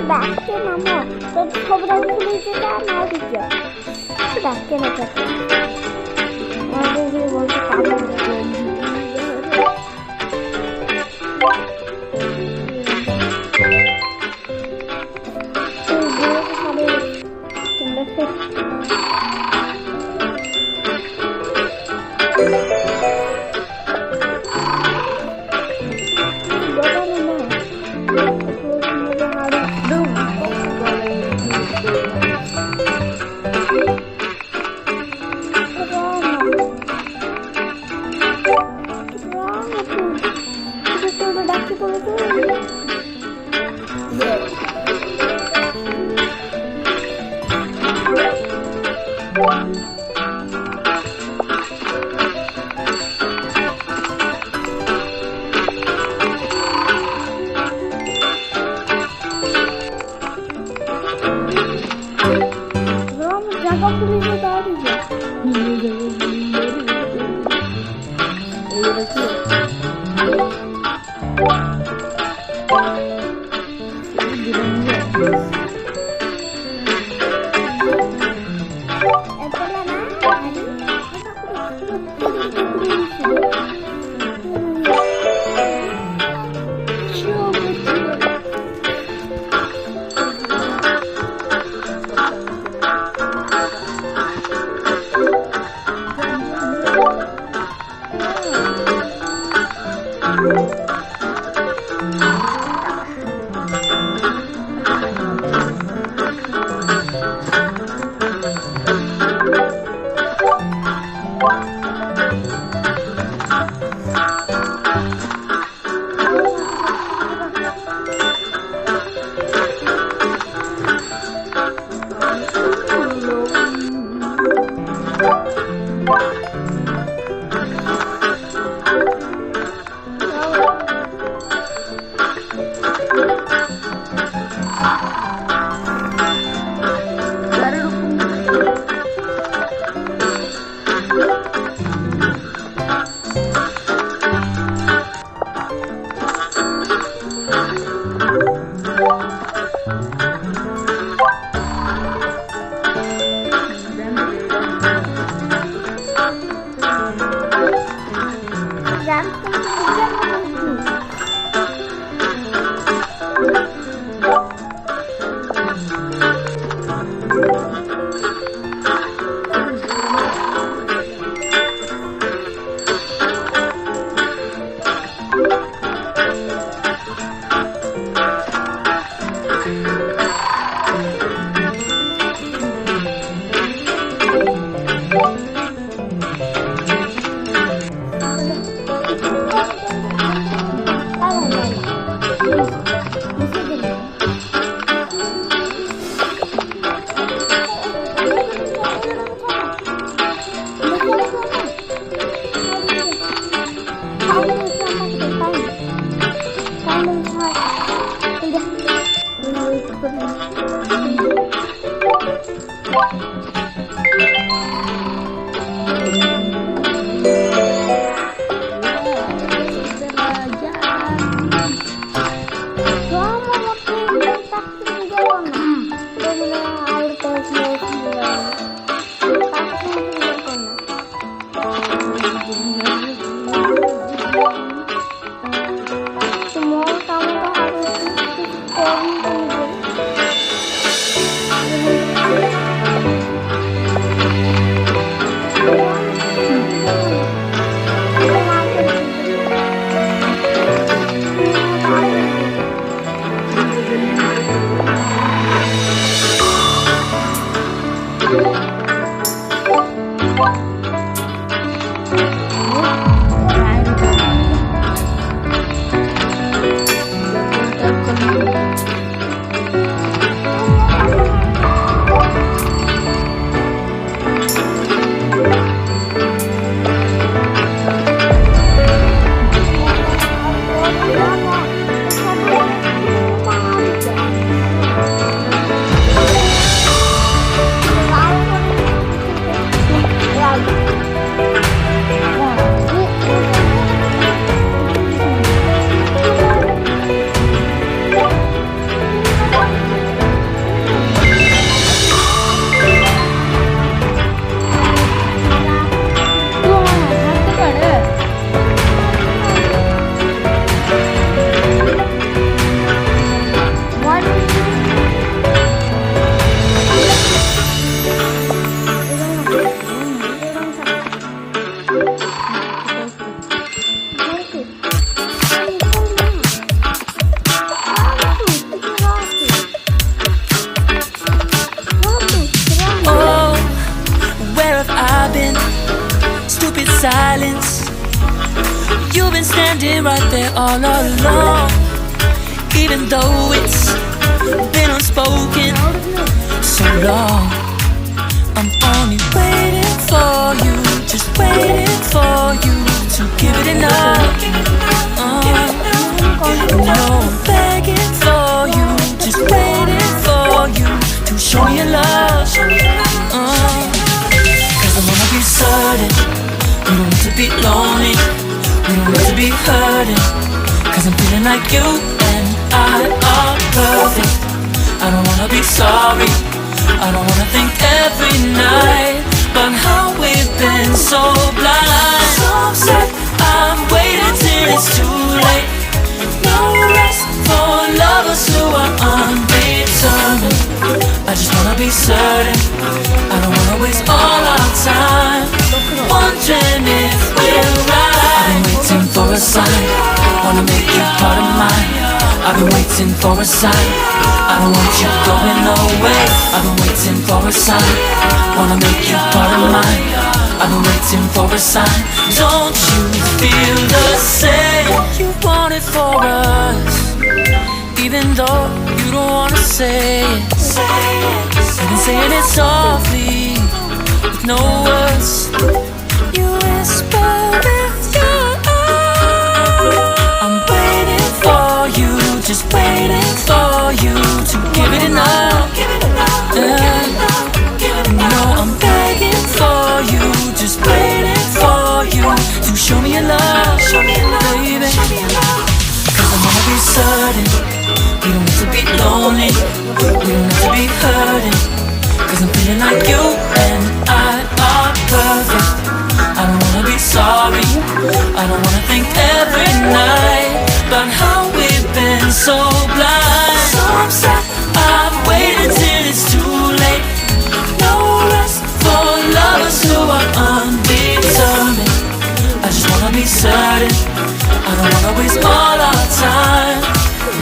ডাকে মামা তোর খবর খুলে যেটা না দিকে ডাকে না তাকে আমাদের যে বলতে কামড় silence. You've been standing right there all along, even though it's been unspoken so long. I'm only waiting for you, just waiting for you to give it enough. No, I'm begging for you, just waiting for you to show me your love. Cause I wanna be certain we don't need to be lonely, we don't need to be hurting. Cause I'm feeling like you and I are perfect. I don't wanna be sorry, I don't wanna think every night about how we've been so blind. So upset, I'm waiting till it's too late. No rest for lovers who are undetermined. I just wanna be certain, I don't wanna waste all our time wondering if we're right. I've been waiting for a sign, wanna make you part of mine. I've been waiting for a sign, I don't want you going away. I've been waiting for a sign, wanna make you part of mine. I've been waiting for a sign. Don't you feel the same? You want it for us, even though you don't wanna say it. You've been saying it softly, with no words. You whisper with your eyes. I'm waiting for you, just waiting for you to give it enough. No, I'm begging for you, just waiting for you to show me your love, baby. Cause I wanna be certain we don't need to be lonely, we don't need to be hurting. Cause I'm feeling like you and I are perfect. I don't wanna be sorry, I don't wanna think every night about how we've been so blind. So upset, I've waited till it's too late. No rest for lovers who are undetermined. I just wanna be certain, I don't wanna waste all our time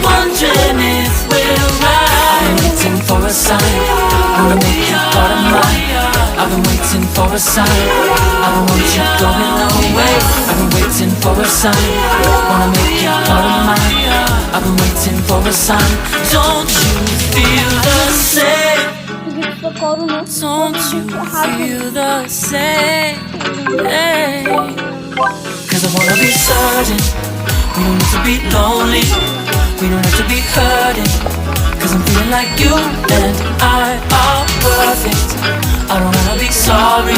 wondering if we're right. I've been waiting for a sign, wanna make you part of mine. I've been waiting for a sign, I don't want you going away. I've been waiting for a sign, wanna make you part of mine. I've been waiting for a sign. Don't you feel the same? Don't you feel the same? Hey. Cause I wanna be certain we don't need to be lonely, we don't have to be hurting. Cause I'm feeling like you and I are perfect. I don't wanna be sorry,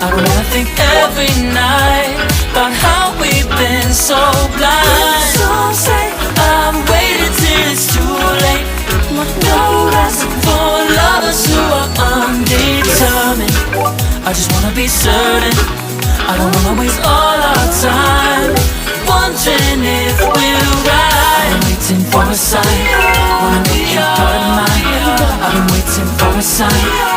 I don't wanna think every night about how we've been so blind. So say I'm waiting till it's too late. No rest for lovers who are undetermined. I just wanna be certain, I don't wanna waste all our time wondering if we're right. I'm waiting for a sign, wanna make you part of mine. I've been waiting for a sign.